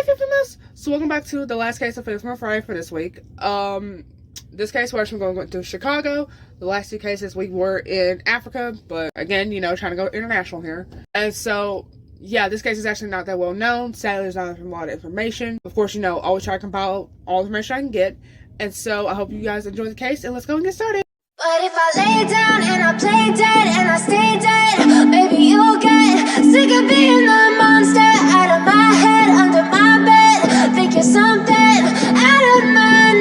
Hey, Infamous! So welcome back to the last case of Infamous Friday for this week. This case we're actually going to Chicago. The last two cases we were in Africa, but again, you know, trying to go international here. And so, yeah, this case is actually not that well known. Sadly, there's not a lot of information. Of course, you know, always try to compile all the information I can get. And so I hope you guys enjoy the case, and let's go and get started. But if I lay down and I play dead and I stay dead, maybe you'll get sick of being the monster out of my head, under my bed. Think you're something out of my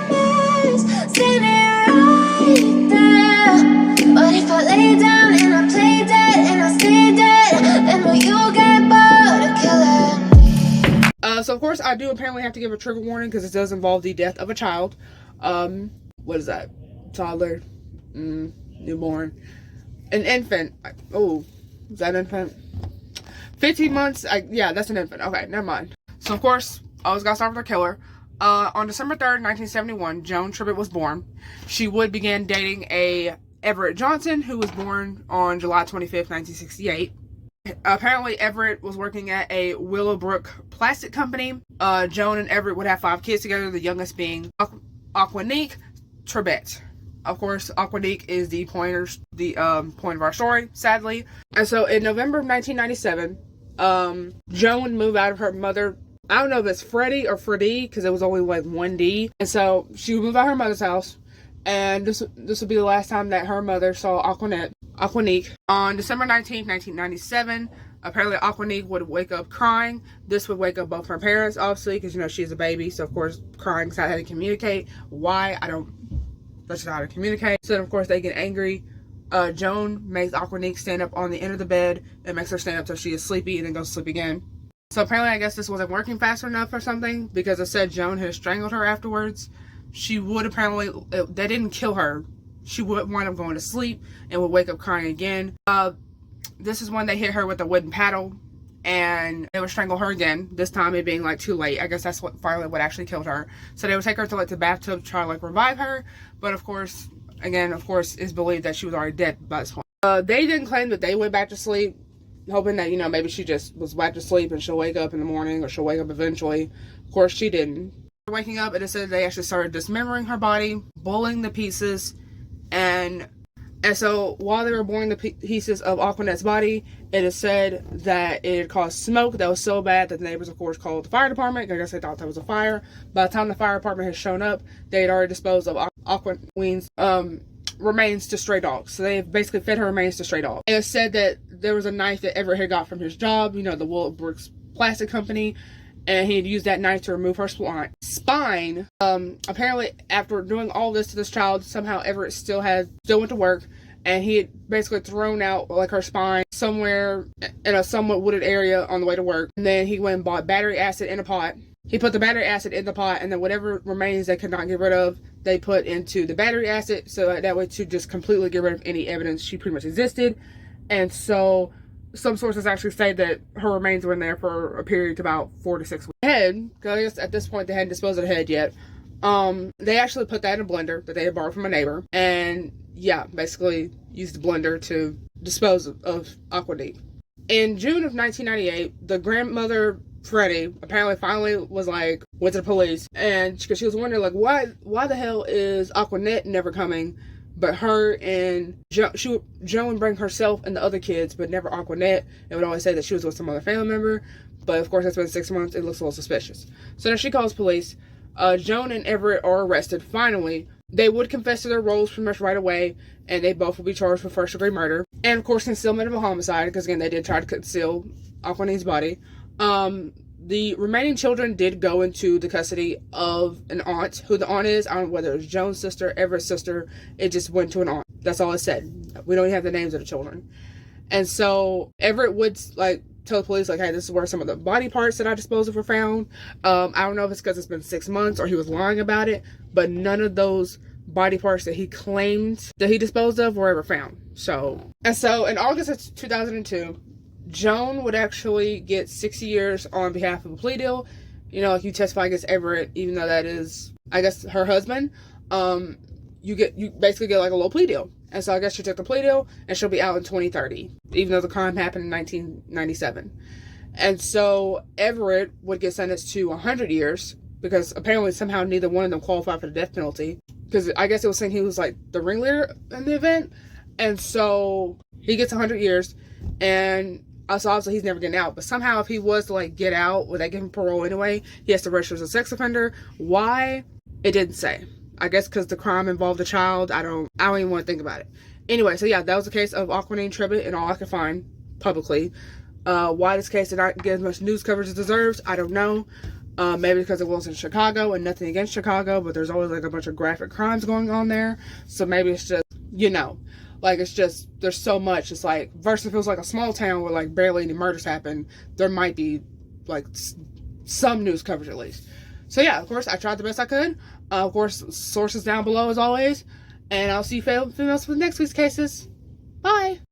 nightmares, standing right there. But if I lay down and I play dead and I stay dead, then will you get bored of killing me? So of course I do apparently have to give a trigger warning because it does involve the death of a child. What is that? Toddler, newborn, an infant. Oh, is that an infant? 15 months. Yeah, that's an infant. Okay, never mind. So of course, always gotta start with our killer. On December 3rd, 1971, Joan Tribblet was born. She would begin dating a Everett Johnson, who was born on July 25th, 1968. Apparently, Everett was working at a Willowbrook plastic company. Joan and Everett would have 5 kids together, the youngest being Oncwanique Tribblet. Of course, Oncwanique is the point of our story, sadly. And so in November of 1997, Joan would move out of her mother. I don't know if it's Freddie or Freddie, because it was only like one D. And so she would move out of her mother's house. And this would be the last time that her mother saw Oncwanique. On December 19th, 1997, apparently Oncwanique would wake up crying. This would wake up both her parents, obviously, because, you know, she's a baby. So, of course, crying is not how to communicate. Why? That's not how to communicate. So then, of course, they get angry. Joan makes Oncwanique stand up on the end of the bed and makes her stand up till she is sleepy and then goes to sleep again. So apparently, I guess this wasn't working fast enough or something, because it said Joan had strangled her afterwards. She would apparently, they didn't kill her. She would wind up going to sleep and would wake up crying again. This is when they hit her with a wooden paddle and they would strangle her again, this time it being like too late. I guess that's finally what actually killed her. So they would take her to like the bathtub to try to like revive her, but of course, again, it's believed that she was already dead by this point. They didn't claim that they went back to sleep, hoping that, you know, maybe she just was back to sleep and she'll wake up in the morning, or she'll wake up eventually. Of course, she didn't. Waking up, it said they actually started dismembering her body, boiling the pieces, and so while they were boiling the pieces of Oncwanique's body, it is said that it caused smoke that was so bad that the neighbors, of course, called the fire department. I guess they thought that was a fire. By the time the fire department had shown up, they had already disposed of Oncwanique's remains to stray dogs. So they basically fed her remains to stray dogs. It was said that there was a knife that Everett had got from his job, you know, the Willowbrook plastic company, and he had used that knife to remove her spine. Apparently, after doing all this to this child, somehow Everett still went to work, and he had basically thrown out like her spine somewhere in a somewhat wooded area on the way to work. And then he went and bought battery acid in a pot. He put the battery acid in the pot, and then whatever remains they could not get rid of, they put into the battery acid, so that way to just completely get rid of any evidence she pretty much existed. And so some sources actually say that her remains were in there for a period of about 4 to 6 weeks. Head, because at this point they hadn't disposed of the head yet. They actually put that in a blender that they had borrowed from a neighbor, and yeah, basically used the blender to dispose of Oncwanique. In June of 1998, the grandmother Freddie apparently finally went to the police, and because she was wondering like why the hell is Oncwanique never coming, but her and Joan would bring herself and the other kids, but never Oncwanique, and would always say that she was with some other family member. But of course, that's been 6 months. It looks a little suspicious. So then she calls police. Joan and Everett are arrested. Finally, they would confess to their roles pretty much right away, and they both will be charged with first-degree murder and, of course, concealment of a homicide, because again, they did try to conceal Oncwanique's body. The remaining children did go into the custody of an aunt. Who the aunt is, I don't know whether it was Joan's sister, Everett's sister. It just went to an aunt. That's all it said. We don't even have the names of the children. And so Everett would tell the police hey, this is where some of the body parts that I disposed of were found. I don't know if it's because it's been 6 months or he was lying about it, but none of those body parts that he claimed that he disposed of were ever found. So in August of 2002, Joan would actually get 60 years on behalf of a plea deal. You know, you testify against Everett, even though that is, I guess, her husband. You basically get like a low plea deal. And so I guess she took the plea deal, and she'll be out in 2030, even though the crime happened in 1997. And so Everett would get sentenced to 100 years because apparently somehow neither one of them qualified for the death penalty. Because I guess it was saying he was like the ringleader in the event. And so he gets 100 years. And so obviously he's never getting out. But somehow if he was to like get out, would they give him parole anyway? He has to register as a sex offender. Why? It didn't say. I guess because the crime involved a child. I don't even want to think about it. Anyway, so yeah, that was the case of Oncwanique Tribblet and all I could find publicly. Why this case did not get as much news coverage as it deserves, I don't know. Maybe because it was in Chicago, and nothing against Chicago, but there's always like a bunch of graphic crimes going on there. So maybe it's just, like it's just, there's so much. It's like, versus if it was like a small town where like barely any murders happen, there might be like some news coverage at least. So yeah, of course, I tried the best I could. Of course, sources down below as always. And I'll see you females for the next week's cases. Bye!